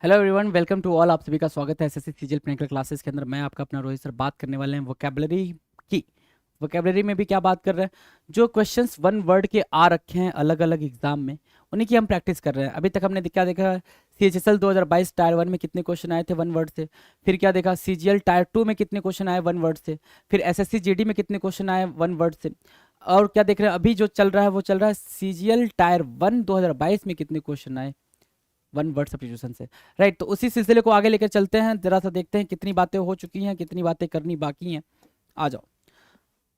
Hello everyone, welcome to all. आप सभी का स्वागत है एसएससी सीजीएल प्रैक्टिकल क्लासेस के अंदर। मैं आपका अपना रोहित सर बात करने वाले हैं वोकैबुलरी की। वोकैबुलरी में भी क्या बात कर रहे हैं, जो क्वेश्चंस वन वर्ड के आ रखे हैं अलग अलग एग्जाम में, उन्हीं की हम प्रैक्टिस कर रहे हैं। अभी तक हमने क्या देखा, सीएचएसएल 2022 टायर 1 में कितने क्वेश्चन आए थे वन वर्ड से। फिर क्या देखा, सीजीएल टायर 2 में कितने क्वेश्चन आए वन वर्ड से। फिर एसएससी जीडी में कितने क्वेश्चन आए वन वर्ड से। और क्या देख रहे हैं अभी जो चल रहा है, वो चल रहा है सीजीएल टायर 1 2022 में कितने क्वेश्चन आए वन वर्ड सब्स्टिट्यूशन से। राइट, तो उसी सिलसिले को आगे लेकर चलते हैं। जरा सा देखते हैं कितनी बातें हो चुकी हैं, कितनी बातें करनी बाकी हैं। आ जाओ।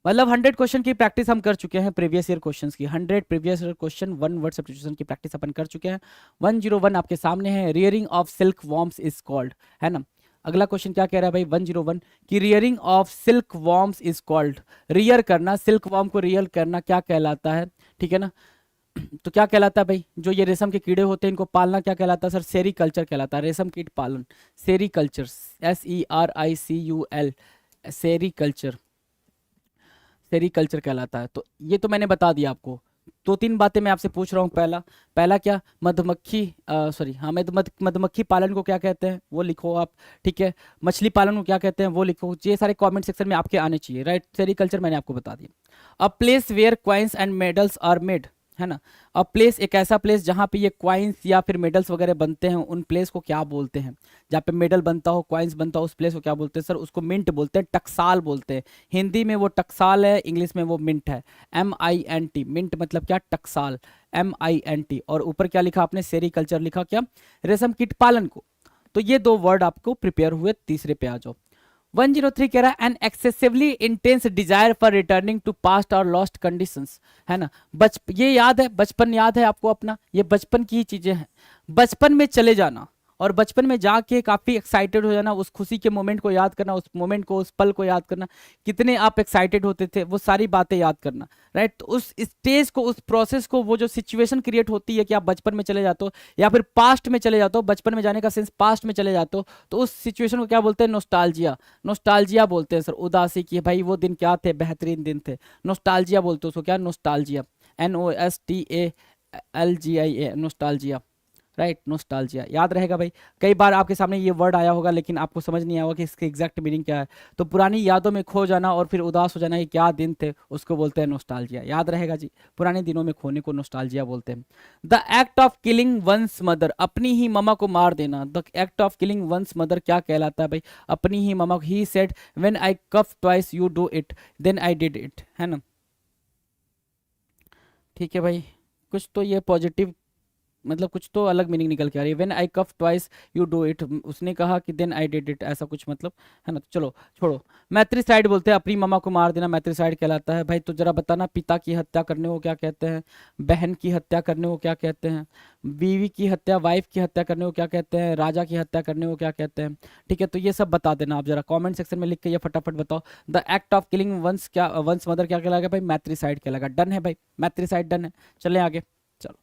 मतलब 100 क्वेश्चन की प्रैक्टिस हम कर चुके हैं, प्रीवियस ईयर क्वेश्चंस की 100 previous year question one word substitution की प्रैक्टिस अपन कर चुके हैं। 101 आपके सामने है, rearing of silk worms is called, है ना। अगला क्वेश्चन क्या कह रहा है भाई, 101 की rearing of silk worms is called. Rear करना, सिल्क वॉर्म को रियर करना क्या कहलाता है, ठीक है ना। तो क्या कहलाता है भाई, जो ये रेशम के कीड़े होते हैं इनको पालना क्या कहलाता है सर, सेरीकल्चर कहलाता है। रेशम कीट पालन, सेरीकल्चर, SERICUL, सेरीकल्चर, सेरीकल्चर कहलाता है। तो ये तो मैंने बता दिया आपको। दो तीन बातें मैं आपसे पूछ रहा हूँ। पहला पहला क्या, मधुमक्खी सॉरी हाँ मधुमक्खी पालन को क्या कहते हैं वो लिखो आप, ठीक है। मछली पालन को क्या कहते हैं वो लिखो। ये सारे कमेंट सेक्शन में आपके आने चाहिए। राइट, सेरीकल्चर मैंने आपको बता दिया। A place where coins and medals are made, है ना। अब प्लेस, एक ऐसा प्लेस जहाँ पे ये क्वाइंस या फिर मेडल्स वगैरह बनते हैं, उन प्लेस को क्या बोलते हैं। जहाँ पे मेडल बनता हो, क्वाइंस बनता हो, उस प्लेस को क्या बोलते हैं सर, उसको मिंट बोलते हैं, टकसाल बोलते हैं। हिंदी में वो टकसाल है, इंग्लिश में वो मिंट है। MINT, मिंट मतलब क्या, टकसाल, MINT। और ऊपर क्या लिखा आपने, सेरीकल्चर लिखा, क्या, रेशम कीट पालन को। तो ये दो वर्ड आपको प्रिपेयर हुए। तीसरे पे आ जाओ। 103 कह रहा है an excessively intense desire for returning to past और लॉस्ट कंडीशंस, है ना। ये याद है, बचपन याद है आपको अपना, ये बचपन की ही चीजें हैं। बचपन में चले जाना और बचपन में जाके काफी एक्साइटेड हो जाना, उस खुशी के मोमेंट को याद करना, उस मोमेंट को, उस पल को याद करना, कितने आप एक्साइटेड होते थे, वो सारी बातें याद करना। राइट, तो उस स्टेज को, उस प्रोसेस को, वो जो सिचुएशन क्रिएट होती है कि आप बचपन में चले जाते हो या फिर पास्ट में चले जाते हो, बचपन में जाने का सेंस पास्ट में चले जाते हो, तो उस सिचुएशन को क्या बोलते हैं, नोस्टाल्जिया। नोस्टाल्जिया बोलते हैं सर, उदासी की, भाई वो दिन क्या थे, बेहतरीन दिन थे, नोस्टाल्जिया बोलते हो उसको, क्या, nostalgia, NOSTALGIA, nostalgia. Right, nostalgia याद रहेगा भाई। कई बार आपके सामने ये वर्ड आया होगा लेकिन आपको समझ नहीं आया होगा कि इसके एग्जैक्ट मीनिंग क्या है। तो पुरानी यादों में खो जाना और फिर उदास हो जाना, ये क्या दिन थे, उसको बोलते हैं नोस्टाल्जिया। याद रहेगा जी, पुराने दिनों में खोने को नोस्टाल्जिया बोलते हैं। The act of killing one's mother, अपनी ही ममा को मार देना। The act of killing one's mother क्या कहलाता है भाई, अपनी ही ममा को। He said when I cough twice you do it then I did it, है ना। ठीक है भाई, कुछ तो ये पॉजिटिव, मतलब कुछ तो अलग मीनिंग निकल के आ रही है। When I cough twice you do it, उसने कहा कि देन आई डिड इट, ऐसा कुछ मतलब, है ना। तो चलो छोड़ो। मैत्रिसाइड बोलते हैं, अपनी मामा को मार देना मैत्रिसाइड कहलाता है। भाई तो जरा बताना, पिता की हत्या करने को क्या कहते हैं, बहन की हत्या करने को क्या कहते हैं, बीवी की हत्या, वाइफ की हत्या करने को क्या कहते हैं, राजा की हत्या करने को क्या कहते हैं। ठीक है, तो ये सब बता देना आप, जरा कॉमेंट सेक्शन में लिख के ये फटाफट बताओ। The act of killing one's, क्या, वंस मदर क्या कहलाएगा भाई, मैत्रिसाइड कहलाएगा। डन है भाई, मैत्रिसाइड डन है। चले आगे। चलो,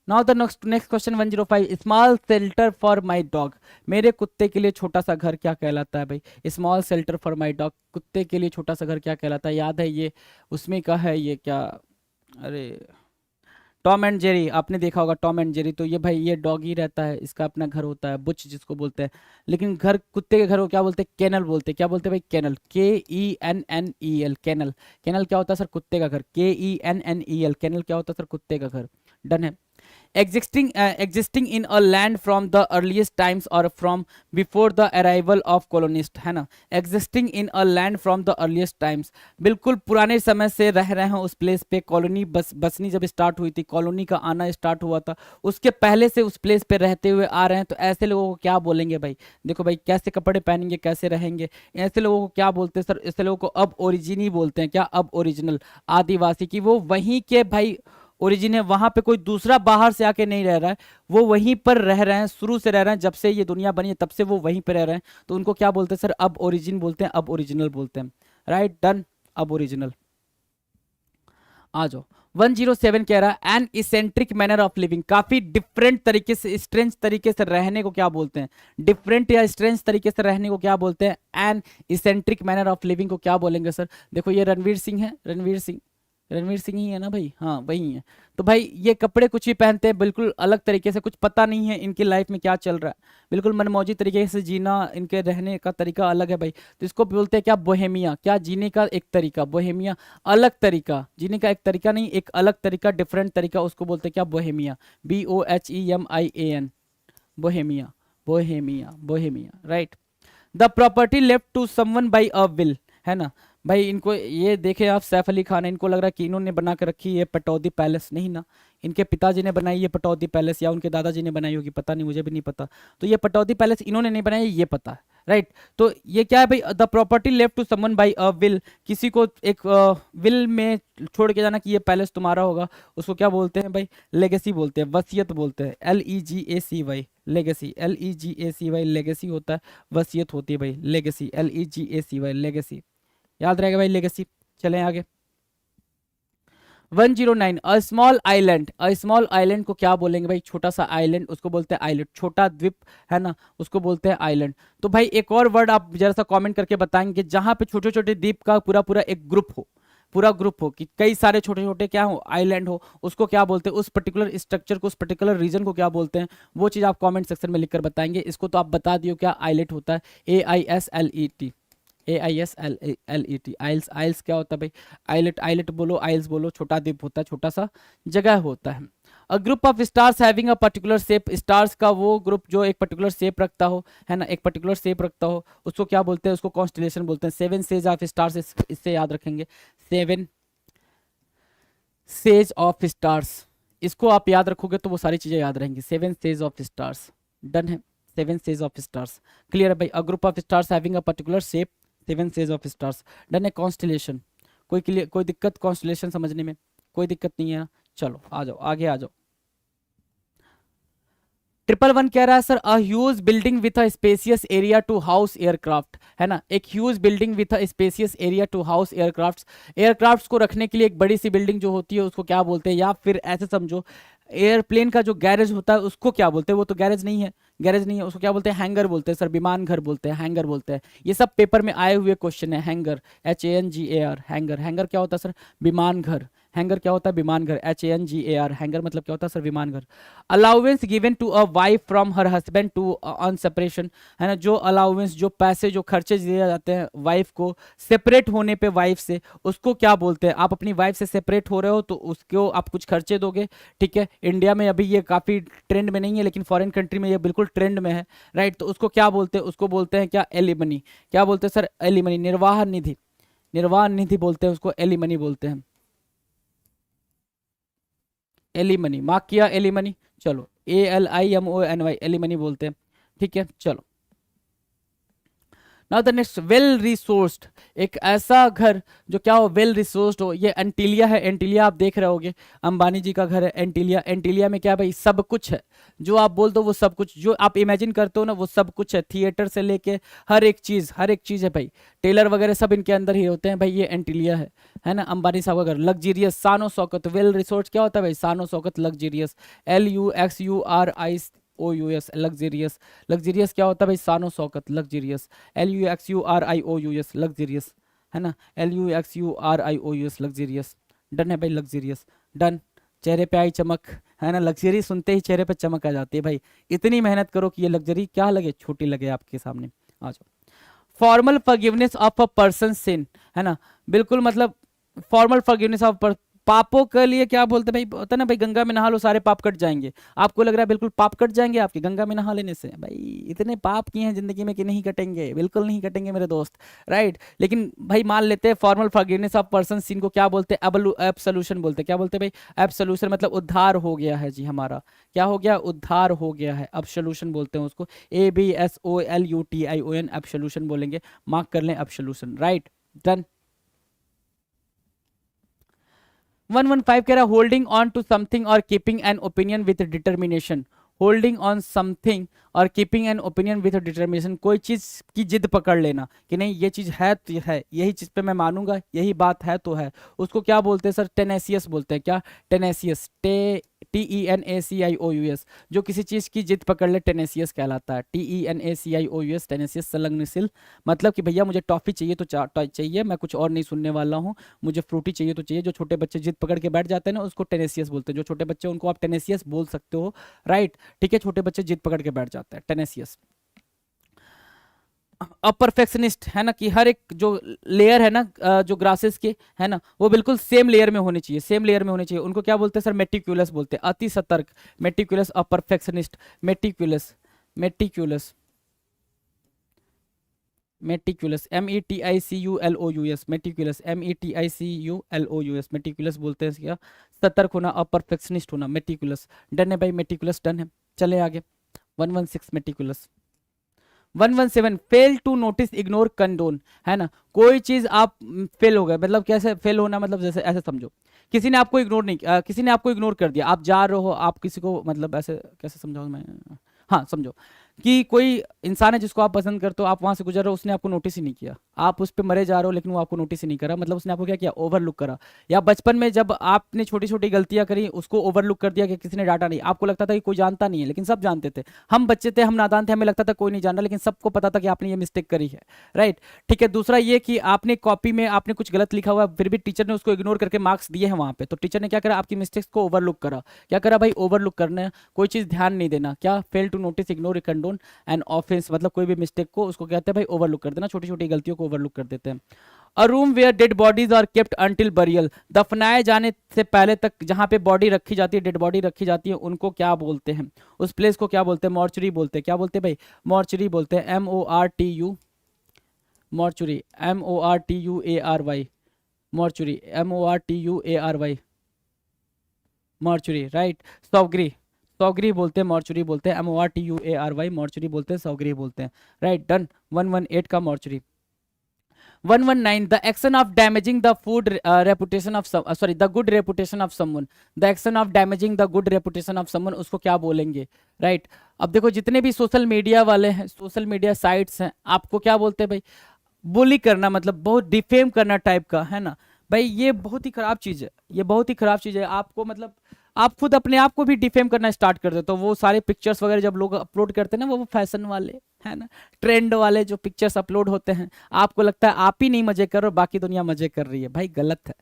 now the next question 105, small shelter for my dog, मेरे कुत्ते के लिए छोटा सा घर क्या कहलाता है भाई। Small shelter for my dog, कुत्ते के लिए छोटा सा घर क्या कहलाता है, याद है ये उसमें का है, ये क्या, अरे टॉम एंड जेरी, आपने देखा होगा टॉम एंड जेरी। तो ये भाई, ये डॉग ही रहता है, इसका अपना घर होता है, बुच जिसको बोलते हैं। लेकिन घर, कुत्ते के घर को क्या बोलते हैं, केनल बोलते हैं। क्या बोलते हैं भाई, केनल, KENNEL, केनल। केनल क्या होता है सर, कुत्ते का घर। KENNEL, केनल क्या होता है सर, कुत्ते का घर। डन है। existing in a land from the earliest times or from before the arrival of colonist, है ना। existing in a land from the earliest times, बिल्कुल पुराने समय से रह रहे हैं उस प्लेस पे। कॉलोनी बसनी जब स्टार्ट हुई थी, कॉलोनी का आना स्टार्ट हुआ था, उसके पहले से उस प्लेस पे रहते हुए आ रहे हैं। तो ऐसे लोगों को क्या बोलेंगे भाई, देखो भाई, कैसे कपड़े पहनेंगे, कैसे रहेंगे, ऐसे लोगों को क्या बोलते हैं सर, ऐसे लोगों को अब ओरिजिनी बोलते हैं। क्या, अब ओरिजिनल, आदिवासी की, वो वहीं के भाई ओरिजिन है, वहां पे कोई दूसरा बाहर से आके नहीं रह रहा है, वो वहीं पर रह रहे हैं, शुरू से रह रहे हैं, जब से ये दुनिया बनी है तब से वो वहीं पर रह रहे हैं। तो उनको क्या बोलते हैं सर, अब ओरिजिन बोलते हैं, अब ओरिजिनल बोलते हैं। राइट, डन, अब ओरिजिनल। आ जाओ। 107 कह रहा है an eccentric manner of living, काफी डिफरेंट तरीके से, स्ट्रेंज तरीके से रहने को क्या बोलते हैं, डिफरेंट या स्ट्रेंज तरीके से रहने को क्या बोलते हैं। An eccentric manner of living को क्या बोलेंगे सर। देखो ये रणवीर सिंह है, रणवीर सिंह, रणवीर सिंह ही है ना भाई, हाँ वही है। तो भाई ये कपड़े कुछ भी पहनते हैं बिल्कुल अलग तरीके से, कुछ पता नहीं है इनकी लाइफ में क्या चल रहा है, बिल्कुल मनमौजी तरीके से जीना, इनके रहने का तरीका अलग है भाई। तो इसको बोलते हैं क्या, बोहेमिया, क्या जीने का एक तरीका, बोहेमिया अलग तरीका, जीने का एक तरीका नहीं, एक अलग तरीका, डिफरेंट तरीका, उसको बोलते हैं क्या, bohemia, BOHEMIAN, bohemia, bohemia, bohemia, right. The property left to someone by a will, है ना भाई। इनको ये देखे आप, सैफ अली खान है, इनको लग रहा है कि इन्होंने बना के रखी है पटौदी पैलेस, नहीं ना, इनके पिताजी ने बनाई है पटौदी पैलेस, या उनके दादाजी ने बनाई होगी, पता नहीं, मुझे भी नहीं पता। तो ये पटौदी पैलेस इन्होंने नहीं बनाई, ये पता है, राइट। तो ये क्या है भाई, the property left to someone by a will, किसी को एक विल में छोड़ के जाना कि ये पैलेस तुम्हारा होगा, उसको क्या बोलते हैं भाई, लेगेसी बोलते हैं, वसीयत बोलते हैं, LEGACY, लेगेसी, LEGACY, लेगेसी होता है, वसीयत होती है भाई, लेगेसी, LEGACY, लेगेसी, याद रहेगा भाई, लेगेसी। चलें आगे। 109, a small island, a small island को क्या बोलेंगे भाई, छोटा सा आइलैंड, उसको बोलते हैं आइलैंड, छोटा द्वीप, है ना, उसको बोलते हैं आइलैंड। तो भाई एक और वर्ड आप जरा सा कमेंट करके बताएंगे जहां पे छोटे छोटे द्वीप का पूरा पूरा एक ग्रुप हो, पूरा ग्रुप हो, कि कई सारे छोटे छोटे क्या हो, आइलैंड हो, उसको क्या बोलते हैं, उस पर्टिकुलर स्ट्रक्चर को, उस पर्टिकुलर रीजन को क्या बोलते हैं, वो चीज आप कमेंट सेक्शन में लिखकर बताएंगे। इसको तो आप बता दियो क्या आइलेट होता है, AISLET, AISLET, आइल्स, आइल्स क्या होता है भाई, आइलेट, आइलेट बोलो, आइल्स बोलो, छोटा द्वीप होता है, छोटा सा जगह होता है। A group of stars having a particular shape, stars का वो ग्रुप जो एक पर्टिकुलर शेप रखता हो, है ना, एक पर्टिकुलर शेप रखता हो, उसको क्या बोलते हैं, उसको कॉन्स्टलेशन बोलते हैं। 7 सेज ऑफ स्टार्स, इससे याद रखेंगे, 7 सेज ऑफ स्टार्स, इसको आप याद रखोगे तो वो सारी चीजें याद रहेंगी, 7 सेज ऑफ स्टार्स, डन है, 7 सेज ऑफ स्टार्स, क्लियर है भाई। A group of stars having a particular shape, 7 sage of stars, done है। कॉन्स्टलेशन, कोई क्लियर, कोई दिक्कत कॉन्स्टलेशन समझने में, कोई दिक्कत नहीं है ना? चलो आ जाओ, आगे आ जाओ। 111 कह रहा है sir, a huge building with a spacious area to house aircraft, है ना, एक huge building with a spacious area to house aircraft, aircrafts को रखने के लिए एक बड़ी सी बिल्डिंग जो होती है उसको क्या बोलते हैं, या फिर ऐसे समझो एयरप्लेन का जो गैरेज होता है उसको क्या बोलते हैं, वो तो गैरेज नहीं है, गैरेज नहीं है, उसको क्या बोलते हैं, हैंगर बोलते हैं सर, विमान घर बोलते हैं, हैंगर बोलते हैं। ये सब पेपर में आए हुए क्वेश्चन है, हैंगर, HANGAR, हैंगर, हैंगर क्या होता है सर, विमान घर, हैंगर क्या होता है, विमान घर, HANGAR, हैंगर मतलब क्या होता है सर, विमान घर। Allowance given to a wife from her husband to on separation, है ना, जो अलाउंस, जो पैसे, जो खर्चे दिए जाते हैं वाइफ को सेपरेट होने पे वाइफ से, उसको क्या बोलते हैं। आप अपनी वाइफ से सेपरेट हो रहे हो तो उसको आप कुछ खर्चे दोगे, ठीक है। इंडिया में अभी ये काफ़ी ट्रेंड में नहीं है, लेकिन फॉरेन कंट्री में ये बिल्कुल ट्रेंड में है, राइट। तो उसको क्या बोलते हैं, उसको बोलते हैं क्या, एलिमनी, क्या बोलते हैं सर, एलिमनी, निर्वाह निधि, निर्वाह निधि बोलते हैं उसको, एलिमनी बोलते हैं, एलिमनी, मार्क किया, एलिमनी, चलो, ALIMONY, एलिमनी बोलते हैं, ठीक है। चलो now the next, well resourced, एक ऐसा घर जो क्या हो, वेल रिसोर्स्ड हो। ये एंटीलिया है, एंटीलिया आप देख रहे होगे, अंबानी जी का घर है एंटीलिया। एंटीलिया में क्या है भाई, सब कुछ है, जो आप बोल दो वो सब कुछ, जो आप इमेजिन करते हो ना वो सब कुछ है, थिएटर से लेके हर एक चीज, हर एक चीज है भाई, टेलर वगैरह सब इनके अंदर ही होते हैं भाई, ये एंटीलिया है ना, अंबानी साहब का घर। लग्जीरियस, शानो शौकत, वेल रिसोर्स क्या होता है भाई, शानो शौकत, लग्जीरियस, LUXURIOUS, लग्जीरियस, लग्जीरियस क्या होता है भाई, शानो शौकत, लग्जीरियस, LUXURIOUS, लग्जीरियस, है ना, LUXURIOUS, लग्जीरियस, डन है भाई, लग्जीरियस, डन। चेहरे पे आई चमक, है ना, लग्जरी सुनते ही चेहरे पे चमक आ जाती है भाई। इतनी मेहनत करो कि ये लग्जरी क्या लगे, छोटी लगे आपके सामने। आ जाओ। Formal forgiveness of a person sin, है ना, बिल्कुल मतलब फॉर्मल फॉरगिवनेस ऑफ, पापों के लिए क्या बोलते हैं भाई, होता है ना भाई, गंगा में नहा लो सारे पाप कट जाएंगे। आपको लग रहा है बिल्कुल पाप कट जाएंगे आपके गंगा में नहा लेने से, भाई इतने पाप किए हैं जिंदगी में कि नहीं कटेंगे, बिल्कुल नहीं कटेंगे मेरे दोस्त, राइट। लेकिन भाई मान लेते हैं फॉर्मल फॉरगिवनेस ऑफ पर्सन सिन को क्या बोलते हैं, एब्सोल्यूशन बोलते हैं। क्या बोलते हैं भाई, एब्सोल्यूशन मतलब उद्धार हो गया है जी हमारा, क्या हो गया, उद्धार हो गया है, एब्सोल्यूशन बोलते हैं उसको, ABSOLUTION, एब्सोल्यूशन बोलेंगे, मार्क कर लें एब्सोल्यूशन, राइट, डन। 115 कह रहा है, होल्डिंग ऑन टू समथिंग और keeping an opinion with determination, holding on something और keeping an opinion with determination, कोई चीज की जिद पकड़ लेना कि नहीं ये चीज है तो है, यही चीज पे मैं मानूंगा, यही बात है तो है, उसको क्या बोलते हैं सर, टेनेसियस बोलते हैं। क्या, टेनेसियस, TENACIOUS, जो किसी चीज की जिद पकड़ ले टेनेसियस कहलाता है। TENACIOUS, टेनेसियस, संलग्नशील, मतलब कि भैया मुझे टॉफी चाहिए तो चाहिए, मैं कुछ और नहीं सुनने वाला हूँ, मुझे फ्रूटी चाहिए तो चाहिए। जो छोटे बच्चे जिद पकड़ के बैठ जाते हैं ना, उसको टेनेसियस बोलते हैं। जो छोटे बच्चे उनको आप टेनेसियस बोल सकते हो, राइट, ठीक है, छोटे बच्चे जिद पकड़ के बैठ जाते हैं, टेनेसियस। अपरफेक्शनिस्ट है ना, कि हर एक जो लेयर है ना जो ग्रासेस के है ना, वो बिल्कुल सेम लेयर में होनी चाहिए, सेम लेयर में होनी चाहिए। उनको क्या बोलते हैं सर? मेटिकुलस बोलते हैं, अति सतर्क, meticulous. A perfectionist, meticulous, meticulous, meticulous, METICULOUS, meticulous, METICULOUS, meticulous बोलते हैं क्या? सतर्क होना, अपरफेक्शनिस्ट होना, मेटिकुलस। डन है भाई, मेटिकुलस डन है। चले आगे, 116 meticulous. 117 fail to notice, ignore, condone, है ना। कोई चीज आप फेल हो गए, मतलब कैसे फेल होना, मतलब जैसे ऐसे समझो, किसी ने आपको इग्नोर नहीं किसी ने आपको इग्नोर कर दिया, आप जा रहे हो, आप किसी को, मतलब ऐसे कैसे समझाऊं मैं, हाँ समझो कि कोई इंसान है जिसको आप पसंद करते हो, आप वहां से गुजर रहे हो, उसने आपको नोटिस ही नहीं किया, आप उस पर मरे जा रहे हो लेकिन वो आपको नोटिस ही नहीं करा, मतलब उसने आपको क्या किया? ओवरलुक करा। या बचपन में जब आपने छोटी छोटी गलतियां करी, उसको ओवरलुक कर दिया कि किसी ने डांटा नहीं, आपको लगता था कि कोई जानता नहीं है, लेकिन सब जानते थे। हम बच्चे थे, हम नादान थे, हमें लगता था कोई नहीं जान रहा, लेकिन सबको पता था कि आपने ये मिस्टेक करी है, राइट, ठीक है। दूसरा ये कि आपने कॉपी में आपने कुछ गलत लिखा हुआ, फिर भी टीचर ने उसको इग्नोर करके मार्क्स दिए हैं वहां पे, तो टीचर ने क्या करा? आपकी मिस्टेक्स को ओवरलुक करा। क्या करा भाई? ओवरलुक करना, कोई चीज ध्यान नहीं देना, क्या? Fail to notice, ignore, condone and offence, मतलब कोई भी मिस्टेक को उसको कहते हैं भाई ओवरलुक कर देना, छोटी छोटी गलतियों को ओवरलुक कर देते हैं। A room where dead bodies are kept until burial, दफनाए जाने से पहले तक जहां पे बॉडी रखी जाती है, डेड बॉडी रखी जाती है, उनको क्या बोलते हैं? उस प्लेस को क्या बोलते हैं? मॉर्चरी बोलते हैं। क्या बोलते हैं भाई? मॉर्चरी बोलते हैं, MORTU, mortuary, MORTUARY, mortuary, MORTUARY, mortuary, right. सौगरी, सौगरी बोलते हैं, मॉर्चरी बोलते हैं, MORTUARY, मॉर्चरी बोलते हैं, सौगरी बोलते हैं, राइट, डन। 118 का mortuary. 119 the action of damaging the food reputation of sorry the good reputation of someone, the action of damaging the good reputation of someone, उसको क्या बोलेंगे, राइट। अब देखो जितने भी सोशल मीडिया वाले हैं, सोशल मीडिया साइट्स हैं, आपको क्या बोलते हैं भाई? बुली करना, मतलब बहुत डिफेम करना टाइप का, है ना भाई। ये बहुत ही खराब चीज है, ये बहुत ही खराब चीज है। आपको मतलब आप खुद अपने आप को भी डिफेम करना स्टार्ट कर देते हो। वो सारे पिक्चर्स वगैरह जब लोग अपलोड करते हैं ना, वो फैशन वाले, है ना, ट्रेंड वाले जो पिक्चर्स अपलोड होते हैं, आपको लगता है आप ही नहीं मजे कर रहे हो, बाकी दुनिया मजे कर रही है, भाई गलत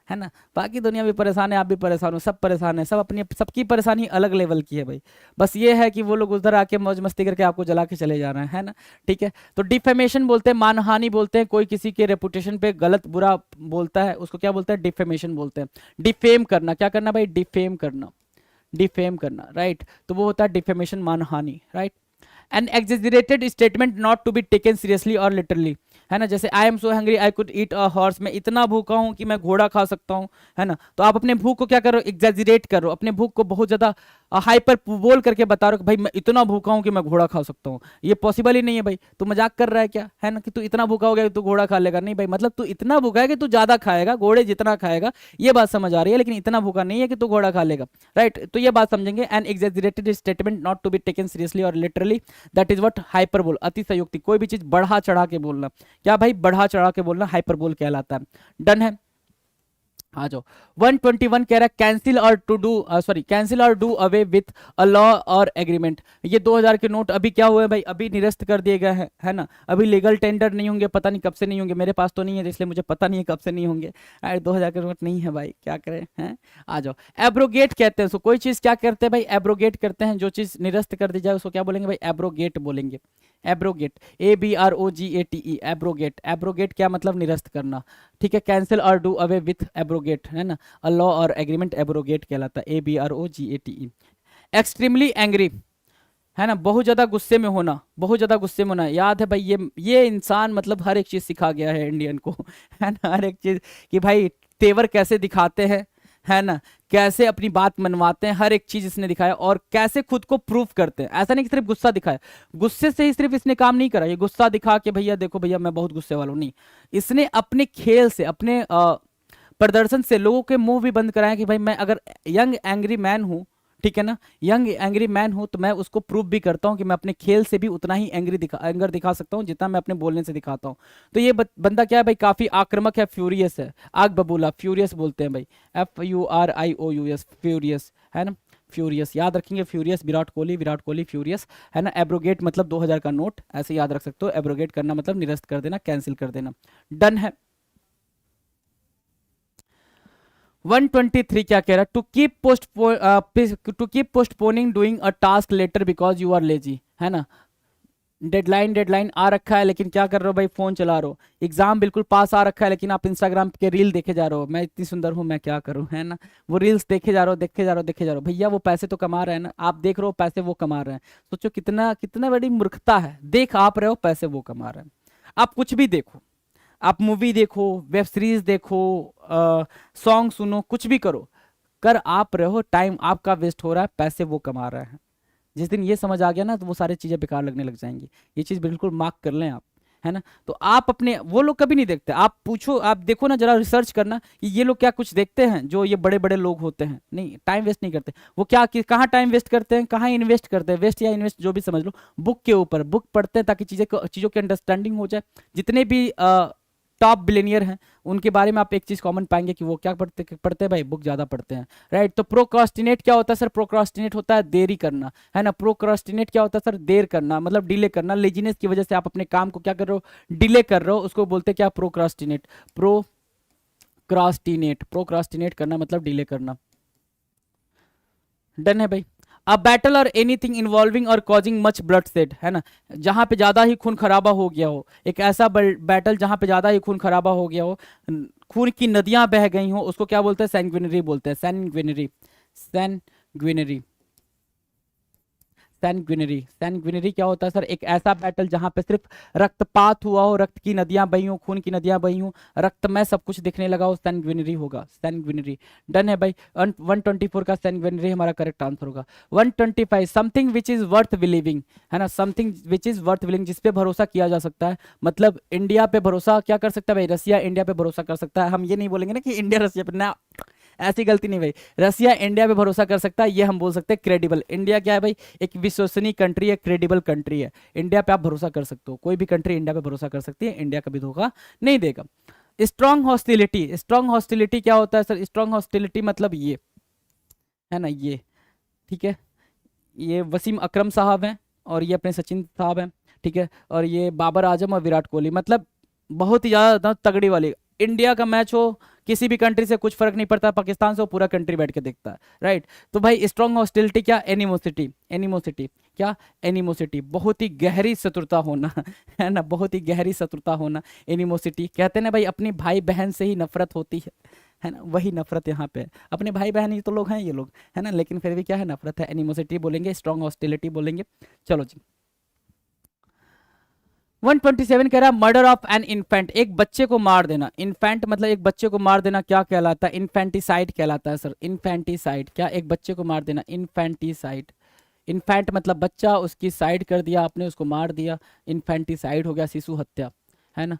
है ना। बाकी दुनिया भी परेशान है, आप भी परेशान हो, सब परेशान है, सब अपनी, सबकी परेशानी अलग लेवल की है भाई। बस ये है कि वो लोग उधर आके मौज मस्ती करके आपको जला के चले जा रहे हैं, है ना, ठीक है। तो डिफेमेशन बोलते हैं, मानहानि बोलते हैं, कोई किसी के रेपुटेशन पे गलत बुरा बोलता है, उसको क्या बोलते हैं? डिफेमेशन बोलते हैं। डिफेम करना, क्या करना भाई? डिफेम करना, डिफेम करना, राइट। तो वो होता है डिफेमेशन, मानहानि, right. An exaggerated statement not to be taken seriously और लिटरली, है ना। जैसे I am so hungry I could eat a horse, मैं इतना भूखा हूं कि मैं घोड़ा खा सकता हूं, है ना। तो आप अपने भूख को क्या करो? एग्जेजरेट करो, अपने भूख को बहुत ज्यादा हाइपर बोल करके बता रहे हो कि भाई मैं इतना भूखा हूं कि मैं घोड़ा खा सकता हूं। ये पॉसिबल ही नहीं है भाई, तू मजाक कर रहा है क्या, है ना, कि तू इतना भूखा हो गया कि तू घोड़ा खा लेगा? नहीं भाई, मतलब तू इतना भूखा है कि तू ज्यादा खाएगा, घोड़े जितना खाएगा, ये बात समझ आ रही है, लेकिन इतना भूखा नहीं है कि तू घोड़ा खा लेगा, राइट। तो ये बात समझेंगे। An exaggerated statement not to be taken seriously और literally, that is what hyperbole, अतिशयोक्ति, कोई भी चीज बढ़ा चढ़ा के बोलना, क्या भाई? बढ़ा चढ़ा के बोलना हाइपरबोल कहलाता है। डन है, आ जाओ। 121 कह रहा है कैंसिल और टू डू सॉरी कैंसिल और do away with a law और एग्रीमेंट। ये 2000 के नोट अभी क्या हुए भाई? अभी निरस्त कर दिए गए हैं, है ना। अभी लीगल टेंडर नहीं होंगे, पता नहीं कब से नहीं होंगे, मेरे पास तो नहीं है इसलिए मुझे पता नहीं है कब से नहीं होंगे। अरे 2000 के नोट नहीं है भाई, क्या करें, हैं। आ जाओ। एब्रोगेट कहते हैं उसको, कोई चीज क्या करते हैं भाई? एब्रोगेट करते हैं, जो चीज निरस्त कर दी जाए उसको क्या बोलेंगे भाई? एब्रोगेट बोलेंगे। Abrogate, ABROGATE, abrogate. एब्रोगेट क्या मतलब? निरस्त करना, ठीक है। कैंसिल और डू अवे विथ एब्रोगेट, है ना। अ लॉ और एग्रीमेंट एब्रोगेट कहलाता है, ABROGATE। एक्सट्रीमली एंग्री, है ना, बहुत ज्यादा गुस्से में होना, बहुत ज्यादा गुस्से में होना। याद है भाई, ये इंसान मतलब हर एक चीज सिखा गया है इंडियन को, है ना, हर एक चीज कि भाई तेवर कैसे दिखाते हैं, है ना, कैसे अपनी बात मनवाते हैं, हर एक चीज इसने दिखाया, और कैसे खुद को प्रूव करते हैं। ऐसा नहीं कि सिर्फ गुस्सा दिखाया, गुस्से से ही सिर्फ इसने काम नहीं करा, ये गुस्सा दिखा के भैया देखो भैया मैं बहुत गुस्से वाला हूं, नहीं। इसने अपने खेल से, अपने प्रदर्शन से लोगों के मुंह भी बंद कराया कि भाई मैं अगर यंग एंग्री मैन हूं, ठीक है ना, यंग एंग्री मैन हूं, तो मैं उसको प्रूव भी करता हूं कि मैं अपने खेल से भी उतना ही एंगर दिखा सकता हूं जितना मैं अपने बोलने से दिखाता हूं। तो ये बंदा क्या है भाई? काफी आक्रामक है, फ्यूरियस है, आग बबूला, फ्यूरियस बोलते हैं भाई, FURIOUS, फ्यूरियस, है ना। फ्यूरियस, याद रखेंगे फ्यूरियस विराट कोहली फ्यूरियस, है ना। एब्रोगेट मतलब 2000 का नोट, ऐसे याद रख सकते हो। एब्रोगेट करना मतलब निरस्त कर देना, कैंसिल कर देना। डन है। 123 क्या कह रहा है, to keep postponing doing a task later because you are lazy, है ना। डेडलाइन आ रखा है लेकिन क्या कर रहे हो भाई, फोन चला रहे हो। एग्जाम बिल्कुल पास आ रखा है लेकिन आप इंस्टाग्राम के रील देखे जा रहे हो, मैं इतनी सुंदर हूं मैं क्या करूं, है ना। वो रील्स देखे जा रहे हो, देखे जा रहे हो भैया, वो पैसे तो कमा रहे हैं ना, आप देख रहे हो पैसे वो कमा रहे हैं। सोचो कितना कितना बड़ी मूर्खता है, देख आप रहे हो पैसे वो कमा रहे हैं। आप कुछ भी देखो, आप मूवी देखो, वेब सीरीज देखो, सॉन्ग सुनो, कुछ भी करो, कर आप रहे हो, टाइम आपका वेस्ट हो रहा है, पैसे वो कमा रहे हैं। जिस दिन ये समझ आ गया ना तो वो सारी चीजें बेकार लगने लग जाएंगी। ये चीज बिल्कुल मार्क कर लें आप, है ना। तो आप अपने, वो लोग कभी नहीं देखते, आप पूछो, आप देखो ना, जरा रिसर्च करना कि ये लोग क्या कुछ देखते हैं, जो ये बड़े बड़े लोग होते हैं, नहीं टाइम वेस्ट नहीं करते। वो क्या कि कहाँ टाइम वेस्ट करते हैं, कहाँ इन्वेस्ट करते हैं, वेस्ट या इन्वेस्ट जो भी समझ लो, बुक के ऊपर। बुक पढ़ते हैं ताकि चीज़ों की अंडरस्टैंडिंग हो जाए। जितने भी टॉप बिलियनियर हैं उनके बारे में आप एक चीज कॉमन पाएंगे कि वो क्या पढ़ते हैं भाई, बुक ज्यादा पढ़ते हैं, राइट। तो प्रोक्रास्टिनेट क्या होता है सर, प्रोक्रास्टिनेट होता है देरी करना, है ना। प्रोक्रास्टिनेट क्या होता है सर, देर करना, मतलब डिले करना। लेजीनेस की वजह से आप अपने काम को क्या कर रहे हो, डिले कर रहे हो, उसको बोलते हैं क्या, प्रोक्रास्टिनेट। प्रोक्रास्टिनेट करना मतलब डिले करना। डन है भाई। अ बैटल और एनीथिंग इन्वॉल्विंग और कॉजिंग मच ब्लड सेड, है ना, जहां पे ज्यादा ही खून खराबा हो गया हो। एक ऐसा बैटल जहां पे ज्यादा ही खून खराबा हो गया हो, खून की नदियां बह गई हो, उसको क्या बोलते हैं, सैंग्विनरी बोलते हैं। सैंग्विनरी सैंग्विनरी क्या होता है सर, एक ऐसा बैटल जहां पे सिर्फ रक्तपात हुआ हो, रक्त की नदियां बही हो, खून की नदियां बही हो, रक्त में सब कुछ दिखने लगा हो, सैंग्विनरी होगा, सैंग्विनरी। डन है भाई। 124 का सैंग्विनरी हमारा करेक्ट आंसर होगा। 125 something which is worth believing, है ना, something which is worth believing, जिसपे भरोसा किया जा सकता है। मतलब इंडिया पे भरोसा क्या कर सकता है भाई, रसिया इंडिया पे भरोसा कर सकता है। हम ये नहीं बोलेंगे ना कि इंडिया रसिया पे ना, ऐसी गलती नहीं भाई। रसिया इंडिया पे भरोसा कर सकता है, ये हम बोल सकते हैं क्रेडिबल। इंडिया क्या है भाई, एक विश्वसनीय कंट्री है, क्रेडिबल कंट्री है। इंडिया पे आप भरोसा कर सकते हो, कोई भी कंट्री इंडिया पे भरोसा कर सकती है, इंडिया कभी धोखा नहीं देगा। स्ट्रॉन्ग हॉस्टिलिटी क्या होता है सर, स्ट्रॉन्ग हॉस्टिलिटी मतलब ये, है ना, ये ठीक है, ये वसीम अकरम साहब हैं और ये अपने सचिन साहब हैं, ठीक है, और ये बाबर आजम और विराट कोहली, मतलब बहुत ही ज्यादा तगड़ी वाली। इंडिया का मैच हो, किसी भी कंट्री से कुछ फर्क नहीं पड़ता, पाकिस्तान से हो, पूरा कंट्री बैठ के देखता है, राइट। तो भाई स्ट्रॉन्ग हॉस्टिलिटी क्या, एनिमोसिटी क्या, एनिमोसिटी, बहुत ही गहरी शत्रुता होना है ना, बहुत ही गहरी शत्रुता होना, एनिमोसिटी। कहते हैं ना भाई, अपनी भाई बहन से ही नफरत होती है ना, वही नफरत यहाँ पे है। अपने भाई बहन ही तो लोग हैं ये लोग, है ना, लेकिन फिर भी क्या है, नफरत है, एनिमोसिटी बोलेंगे, स्ट्रॉन्ग हॉस्टिलिटी बोलेंगे। चलो जी। 127 कह रहा है मर्डर ऑफ एन इन्फेंट, एक बच्चे को मार देना। इन्फेंट मतलब एक बच्चे को मार देना क्या कहलाता है, इन्फेंटिसाइड कहलाता है सर। इन्फेंटिसाइड क्या, एक बच्चे को मार देना, इन्फेंटिसाइड। इन्फेंट मतलब बच्चा, उसकी साइड कर दिया आपने, उसको मार दिया, इन्फेंटिसाइड हो गया, शिशु हत्या, है ना।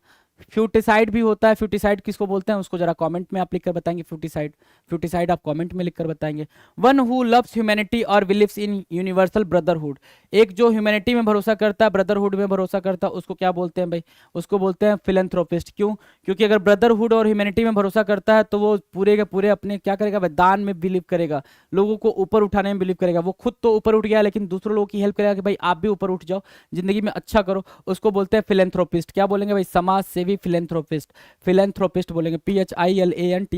फ्यूटिसाइड भी होता है, फ्यूटिसाइड किसको बोलते हैं उसको जरा कमेंट में आप लिखकर बताएंगे। फ्यूटिसाइड आप कमेंट में लिखकर बताएंगे। वन हु लव्स ह्यूमैनिटी और बिलीव्स इन यूनिवर्सल ब्रदरहुड, एक जो ह्यूमैनिटी में भरोसा करता है, ब्रदरहुड में भरोसा करता है, उसको क्या बोलते हैं भाई, उसको बोलते हैं फिलेंथ्रोपिस्ट। क्यों, क्योंकि अगर ब्रदरहुड और ह्यूमैनिटी में भरोसा करता है तो वो पूरे के पूरे अपने क्या करेगा भाई, दान में बिलीव करेगा, लोगों को ऊपर उठाने में बिलीव करेगा। वो खुद तो ऊपर उठ गया लेकिन दूसरों लोगों की हेल्प करेगा कि भाई आप भी ऊपर उठ जाओ, जिंदगी में अच्छा करो, उसको बोलते हैं फिलेंथ्रोपिस्ट। क्या बोलेंगे भाई, समाज सेवी फिलेंथ्रोपिस्ट बोलेंगे। PHILANTHROPIST।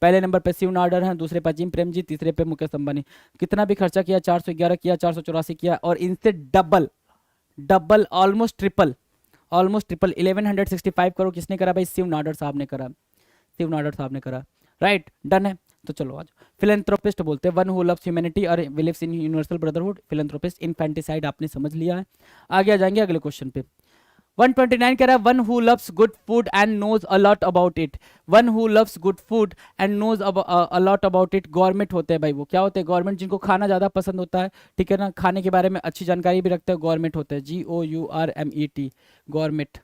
पहले नंबर पे शिव नाडर हैं, दूसरे पे अजीम प्रेमजी, तीसरे पे मुकेश अंबानी। कितना भी खर्चा किया, 411 किया, 484 किया, और इनसे double double almost triple 1165 crore किसने करा भाई, शिव नाडर साहब ने करा, शिव नाडर साहब ने करा, राइट। डन है। तो चलो आज फिलेंथ्रोपिस्ट बोलते हैं वन हु लव्स ह्यूमैनिटी और believes in universal brotherhood, philanthropist. Infanticide आपने समझ लिया है। आगे आ जाएंगे अगले क्वेश्चन पे। 129 कह रहा है one who loves good food and knows a lot about it, one who loves good food and knows a lot about it, government होते हैं भाई। वो क्या होते हैं, गवर्नमेंट, जिनको खाना ज़्यादा पसंद होता है, ठीक है ना, खाने के बारे में अच्छी जानकारी भी रखते हैं, गवर्नमेंट होते हैं, GOURMET, गवर्नमेंट।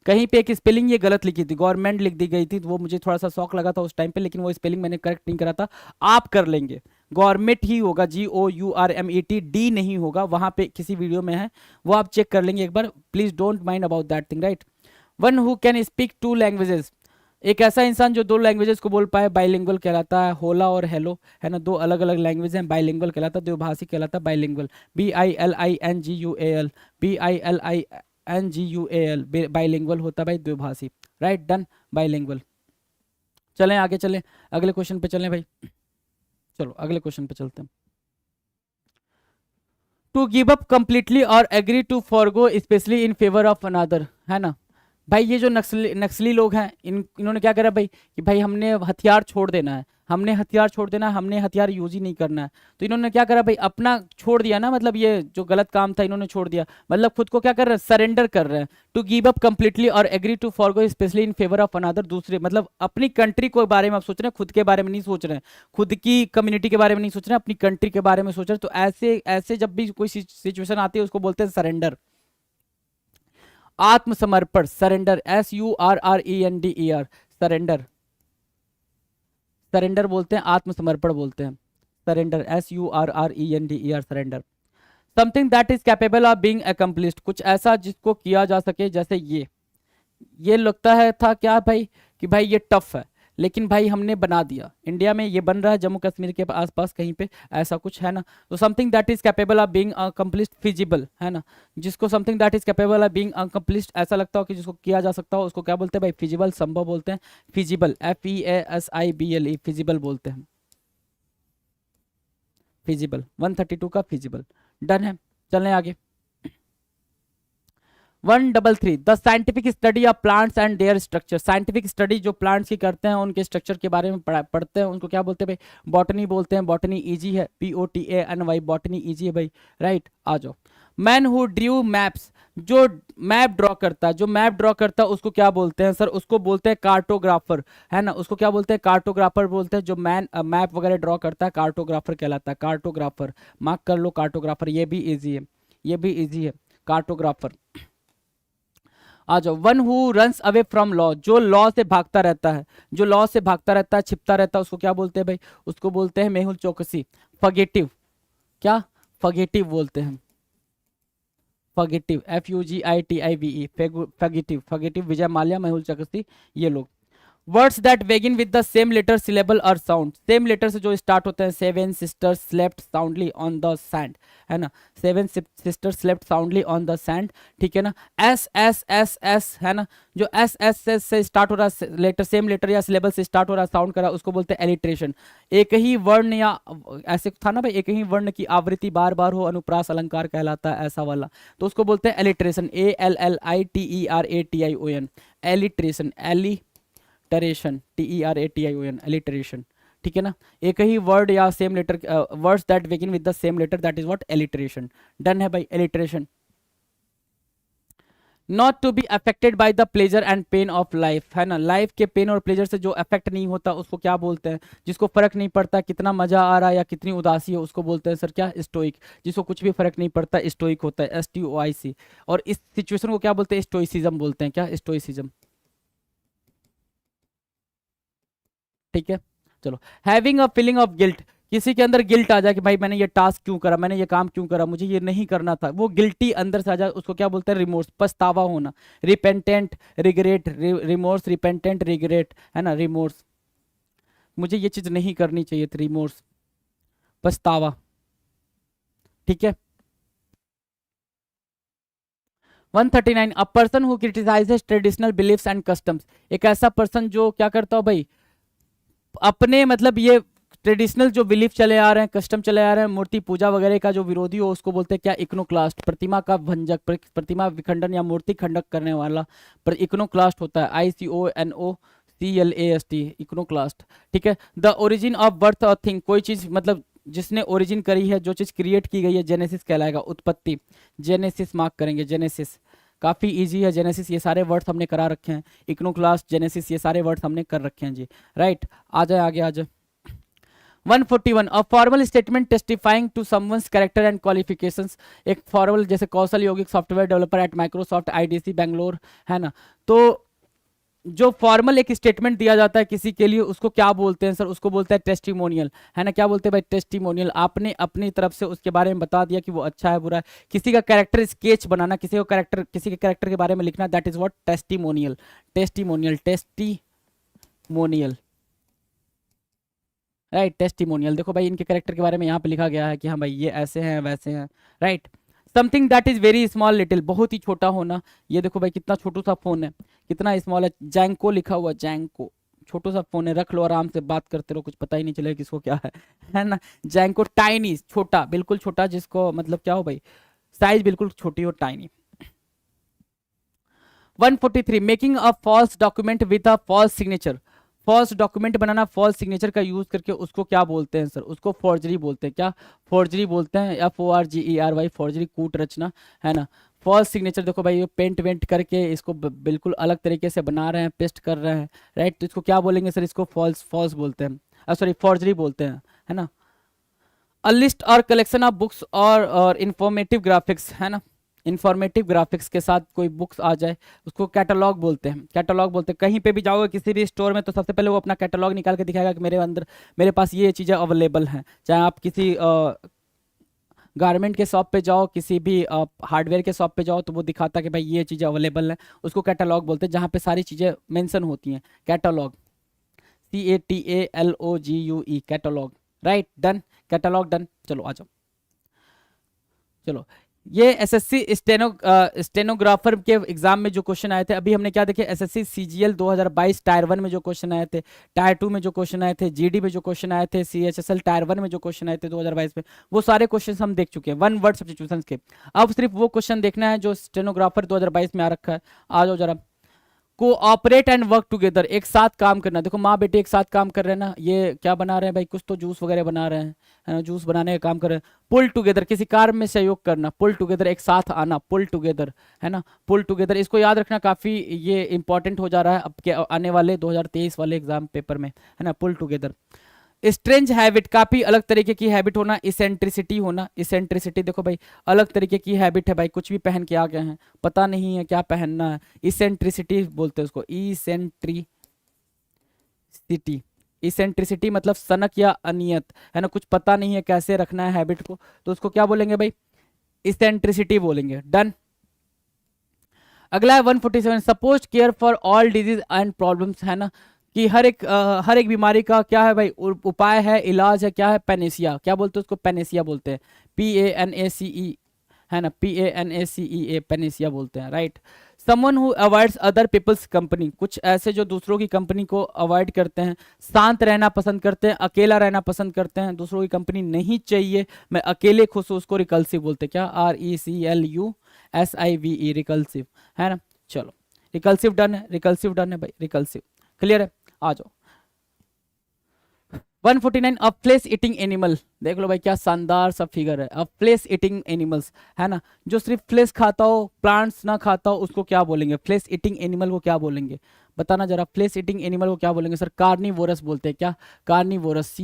कहीं पे एक स्पेलिंग ये गलत लिखी थी, गवर्नमेंट लिख दी गई थी, तो वो मुझे थोड़ा सा शौक लगा था उस टाइम पे, लेकिन वो स्पेलिंग मैंने करेक्ट नहीं करा था। आप कर लेंगे, गवर्नमेंट ही होगा, GOURMET, डी नहीं होगा, वहां पे किसी वीडियो में है, वो आप चेक कर लेंगे एक बार, please don't mind about that thing, right. One who can speak 2 languages, एक ऐसा इंसान जो दो लैंग्वेजेस को बोल पाए बाइलिंगुअल कहलाता है, होला और हेलो, है ना, दो अलग अलग लैंग्वेज हैं, बाइलिंगुअल कहलाता है, द्विभाषी कहलाता है बाइलिंगुअल, BILINGUAL, BILINGUAL, बाइलिंगुअल होता है भाई द्विभाषी। Right, done, bilingual. चलें आगे, चलें अगले क्वेश्चन पे चलें भाई, चलो अगले क्वेश्चन पे चलते हैं। टू गिव अप कंप्लीटली और agree to forgo specially in favour of another, है ना भाई। ये जो नक्सली नक्सली लोग हैं, इन्होंने क्या करा भाई कि भाई हमने हथियार छोड़ देना है, हमने हथियार छोड़ देना है, हमने हथियार यूज ही नहीं करना है। तो इन्होंने क्या करा भाई, अपना छोड़ दिया ना, मतलब ये जो गलत काम था इन्होंने छोड़ दिया, मतलब खुद को क्या कर रहे हैं, सरेंडर कर रहे हैं। टू गिव अप कंप्लीटली और agree to forgo specially in favour of another, दूसरे मतलब अपनी कंट्री को बारे में आप सोच रहे हैं, खुद के बारे में नहीं सोच रहे हैं, खुद की कम्युनिटी के बारे में नहीं सोच रहे हैं, अपनी कंट्री के बारे में सोच रहे हैं। तो ऐसे ऐसे जब भी कोई सिचुएशन आती है उसको बोलते हैं सरेंडर, आत्मसमर्पण, सरेंडर, SURRENDER, सरेंडर, सरेंडर बोलते हैं, आत्मसमर्पण बोलते हैं, surrender, SURRENDER, surrender. Something that is capable of being accomplished, कुछ ऐसा जिसको किया जा सके, जैसे ये लगता है था क्या भाई कि भाई ये टफ है, लेकिन भाई हमने बना दिया, इंडिया में ये बन रहा है, जम्मू कश्मीर के आसपास कहीं पे ऐसा कुछ है ना। तो something that is capable of being accomplished, feasible, है ना, जिसको something that is capable of being accomplished ऐसा लगता हो कि जिसको किया जा सकता हो, उसको क्या बोलते हैं भाई, फिजिबल, संभव बोलते हैं, फिजिबल, FEASIBLE, फिजिबल बोलते हैं, फिजिबल। 132 का फिजिबल, डन है। चलें आगे। 133, the scientific study of plants and there structure, scientific study जो प्लांट्स की करते हैं उनके स्ट्रक्चर के बारे में पढ़ते हैं, उनको क्या बोलते हैं भाई, बॉटनी बोलते हैं। बॉटनी इजी है, BOTANY, बॉटनी इजी है भाई। राइट, आ जाओ। मैन हु ड्रू मैप्स, जो मैप ड्रॉ करता है, जो मैप ड्रॉ करता है उसको क्या बोलते हैं सर, उसको बोलते हैं कार्टोग्राफर, है ना, उसको क्या बोलते हैं, कार्टोग्राफर बोलते हैं। जो मैप वगैरह ड्रॉ करता है कार्टोग्राफर कहलाता है, कार्टोग्राफर, मार्क कर लो कार्टोग्राफर, ये भी इजी है, ये भी इजी है, कार्टोग्राफर। आ जाओ। One who runs away from law, जो लॉ से भागता रहता है, जो लॉ से भागता रहता है, छिपता रहता है, उसको क्या बोलते हैं भाई, उसको बोलते हैं मेहुल चौकसी। फगेटिव, क्या, फगेटिव बोलते हैं, फगेटिव, FUGITIVE, फगेटिव, फगेटिव, विजय माल्या, मेहुल चौकसी, ये लोग। Words that begin with the same letter, syllable और साउंड, सेम लेटर से जो स्टार्ट होते हैं, seven sisters slept soundly on the sand, है ना, seven sisters slept soundly on the sand, ठीक है ना। S, है ना, जो S से स्टार्ट हो रहा लेटर, सेम लेटर या सिलेबल से स्टार्ट हो रहा, साउंड कर रहा, उसको बोलते हैं एलिट्रेशन। एक ही वर्ण या ऐसे था ना भाई, एक ही वर्ण की आवृत्ति बार बार हो, अनुप्रास अलंकार कहलाता है, ऐसा वाला, तो उसको बोलते हैं alliteration, ALLITERATION, alliteration, alliteration, TERATION, alliteration, ठीक है ना। एक ही वर्ड या same letter, words that begin with the same letter, that is what, alliteration. Done है भाई, alliteration. Not to be affected by the pleasure and pain of life, है ना, लाइफ के पेन और प्लेजर से जो अफेक्ट नहीं होता उसको क्या बोलते हैं, जिसको फर्क नहीं पड़ता कितना मजा आ रहा है या कितनी उदासी है, उसको बोलते हैं सर क्या, स्टोइक। जिसको कुछ भी फर्क नहीं पड़ता स्टोइक होता है, STOIC। और इस सिचुएशन को क्या बोलते हैं, स्टोइसिज्म बोलते हैं, क्या, स्टोइसिज्म, ठीक है। चलो, having a feeling of guilt, किसी के अंदर गिल्ट आ जाए कि भाई मैंने ये टास्क क्यों करा, मैंने ये काम क्यों करा, मुझे ये नहीं करना था, वो गिल्टी अंदर से आ जाए, उसको क्या बोलते हैं, रिमोर्स, पछतावा होना, repentant, regret, remorse, repentant, regret, है ना, रिमोर्स, मुझे ये चीज नहीं करनी चाहिए थी, रिमोर्स, पछतावा, ठीक है। 139, a person who criticises traditional beliefs and customs, एक ऐसा पर्सन जो क्या करता हो भाई, अपने मतलब ये ट्रेडिशनल जो बिलीफ चले आ रहे हैं, कस्टम चले आ रहे हैं, मूर्ति पूजा वगैरह का जो विरोधी हो, उसको बोलते हैं क्या, इकोनोक्लास्ट, प्रतिमा का भंजक, प्रतिमा विखंडन या मूर्ति खंडक करने वाला, पर इकोनोक्लास्ट होता है, ICONOCLAST, इकोनोक्लास्ट, ठीक है। The origin of birth of thing, कोई चीज मतलब जिसने ओरिजिन करी है, जो चीज क्रिएट की गई है, जेनेसिस कहलाएगा, उत्पत्ति, जेनेसिस मार्क करेंगे, जेनेसिस, काफी इजी है, जेनेसिस, ये सारे वर्ड्स हमने करा रखे हैं, इकोनोक्लास्ट, जेनेसिस, ये सारे वर्ड्स हमने कर रखे हैं जी। राइट, आ जाए आगे, आ जाए। 141, a formal statement testifying to someone's character and qualifications, एक फॉर्मल, जैसे Kaushal Yaugik software developer at Microsoft IDC Bangalore, है ना। तो जो फॉर्मल एक स्टेटमेंट दिया जाता है किसी के लिए, उसको क्या बोलते हैं सर, उसको बोलते हैं टेस्टिमोनियल, है ना, क्या बोलते हैं भाई, टेस्टिमोनियल। आपने अपनी तरफ से उसके बारे में बता दिया कि वो अच्छा है बुरा है, किसी का कैरेक्टर स्केच बनाना, किसी के कैरेक्टर के बारे में लिखना, that is what, testimonial, testimonial, tasty testimonial, right, testimonial. देखो भाई इनके करेक्टर के बारे में यहाँ पे लिखा गया है कि हाँ भाई ये ऐसे हैं वैसे हैं, right. Something that is very small little, बहुत ही छोटा होना। ये देखो भाई कितना छोटू सा फोन है, कितना स्मॉल है, जैंको लिखा हुआ, जैंको, छोटू सा फोन है, रख लो आराम से, बात करते रहो, कुछ पता ही नहीं चलेगा किसको क्या है ना। जैंको, टाइनी, छोटा, बिल्कुल छोटा, जिसको मतलब क्या हो भाई, साइज बिल्कुल छोटी हो, tiny. 143, making a false document with a false signature. False document बनाना फॉल्स सिग्नेचर का यूज करके, उसको क्या बोलते हैं सर? उसको फॉर्जरी बोलते हैं। क्या? फॉर्जरी बोलते हैं, FORGERY, फॉर्जरी, कूट रचना, है ना। फॉल्स सिग्नेचर देखो भाई, ये पेंट वेंट करके इसको बिल्कुल अलग तरीके से बना रहे हैं, पेस्ट कर रहे हैं, राइट। तो इसको क्या बोलेंगे सर? इसको फॉल्स फॉल्स बोलते हैं, सॉरी फॉर्जरी बोलते हैं, है ना। अ लिस्ट और कलेक्शन ऑफ बुक्स और इंफॉर्मेटिव ग्राफिक्स, है ना। इंफॉर्मेटिव ग्राफिक्स के साथ कोई बुक्स आ जाए, उसको कैटलॉग बोलते हैं, कैटलॉग बोलते हैं। कहीं पे भी जाओगे किसी भी स्टोर में, तो सबसे पहले वो अपना कैटलॉग निकाल के दिखाएगा कि मेरे अंदर, मेरे पास ये चीज़ें अवेलेबल हैं। चाहे आप किसी गारमेंट के शॉप पे जाओ, किसी भी हार्डवेयर के शॉप पे जाओ, तो वो दिखाता है कि भाई ये चीज़ें अवेलेबल हैं। उसको कैटलॉग बोलते हैं, जहाँ पे सारी चीज़ें मेंशन होती हैं, catalogue, CATALOGUE, catalogue, right. Done, catalogue done. चलो आ जाओ, चलो। ये SSC स्टेनोग्राफर के एग्जाम में जो क्वेश्चन आए थे, अभी हमने क्या देखे, SSC CGL 2022 टायर 1 में जो क्वेश्चन आए थे, टायर 2 में जो क्वेश्चन आए थे, GD में जो क्वेश्चन आए थे, CHSL टायर 1 में जो क्वेश्चन आए थे 2022 में, वो सारे क्वेश्चन हम देख चुके हैं, वन वर्ड सब्स्टिट्यूशन के। अब सिर्फ वो क्वेश्चन देखना है जो स्टेनोग्राफर 2022 में आ रखा है। आ जाओ जरा। कोऑपरेट एंड वर्क टुगेदर, एक साथ काम करना। देखो माँ बेटे एक साथ काम कर रहे हैं ना, ये क्या बना रहे हैं भाई, कुछ तो जूस वगैरह बना रहे हैं, है ना, जूस बनाने का काम कर रहे हैं। पुल टुगेदर, किसी कार्य में सहयोग करना, पुल टुगेदर, एक साथ आना, पुल टुगेदर, है ना, पुल टुगेदर। इसको याद रखना, काफी ये इंपॉर्टेंट हो जा रहा है अब के आने वाले 2023 वाले एग्जाम पेपर में, है ना, पुल टुगेदर। स्ट्रेंज हैबिट, काफी अलग तरीके की हैबिट होना, इसेंट्रिसिटी होना, इसेंट्रिसिटी देखो भाई अलग तरीके की हैबिट है भाई, कुछ भी पहन के आ गए हैं, पता नहीं है क्या पहनना है, इसेंट्रिसिटी बोलते हैं उसको, इसेंट्रिसिटी। इसेंट्रिसिटी मतलब सनक या अनियत, है ना, कुछ पता नहीं है कैसे रखना है हैबिट को, तो उसको क्या बोलेंगे भाई, इसेंट्रिसिटी बोलेंगे। डन। अगला है 147, suppose care for all disease and problems, है ना, कि हर एक बीमारी का क्या है भाई, उपाय है, इलाज है, क्या है, पेनेसिया। क्या बोलते हैं उसको? पेनेसिया बोलते हैं, PANACE, है ना, PANACEA, पेनेसिया बोलते हैं, right. Someone who avoids other people's company, कुछ ऐसे जो दूसरों की कंपनी को अवॉइड करते हैं, शांत रहना पसंद करते हैं, अकेला रहना पसंद करते हैं, दूसरों की कंपनी नहीं चाहिए, मैं अकेले खुश हूँ, उसको रिकल्सिव बोलते हैं। क्या? RECLUSIVE, रिकल्सिव, है ना। चलो, रिकल्सिव डन है, रिकल्सिव डन है भाई, रिकल्सिव क्लियर है। आ जाओ। 149, अ फ्लेश ईटिंग एनिमल, देख लो भाई क्या शानदार सा फिगर है, अ फ्लेश ईटिंग एनिमल्स, है ना, जो सिर्फ फ्लेश खाता हो, प्लांट्स ना खाता हो, उसको क्या बोलेंगे? फ्लेश ईटिंग एनिमल को क्या बोलेंगे? बताना जरा, फ्लेश ईटिंग एनिमल को क्या बोलेंगे सर? कार्निवोरस बोलते हैं। क्या? Carnivorous,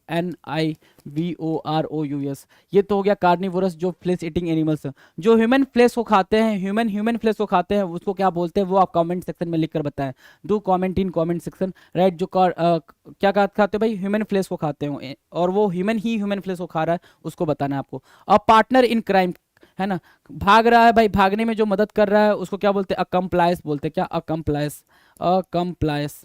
CARNIVOROUS। ये तो हो गया कार्निवोरस, जो फ्लेश ईटिंग एनिमल्स हैं। जो ह्यूमन फ्लेश को खाते हैं, ह्यूमन फ्लेश को खाते हैं, उसको क्या बोलते हैं, वो आप कमेंट सेक्शन में लिखकर बताएं। Do comment in comment section, right. जो क्या खाते हैं भाई? ह्यूमन फ्लेश को खाते हैं, और वो ह्यूमन फ्लेश को खा रहा है, उसको बताना है आपको। और पार्टनर इन क्राइम, है ना, भाग रहा है भाई, भागने में जो मदद कर रहा है, उसको क्या बोलते हैं? अकम्प्लायस बोलते हैं। क्या? अकम्प्लायस, अकम्प्लायस,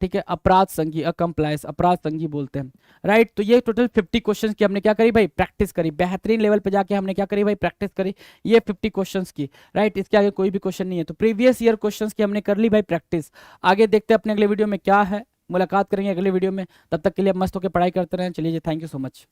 ठीक है। अपराध संगी, अकम्प्लायंस, अपराध संगी बोलते हैं, राइट। तो ये टोटल 50 क्वेश्चंस की हमने क्या करी भाई? प्रैक्टिस करी, बेहतरीन लेवल पे जाके हमने क्या करी भाई? प्रैक्टिस करी, ये 50 क्वेश्चंस की, राइट। इसके आगे कोई भी क्वेश्चन नहीं है, तो प्रीवियस ईयर क्वेश्चंस की हमने कर ली भाई प्रैक्टिस। आगे देखते हैं अपने अगले वीडियो में क्या है, मुलाकात करेंगे अगले वीडियो में। तब तक के लिए मस्त होकर पढ़ाई करते रहें। चलिए, थैंक यू सो मच।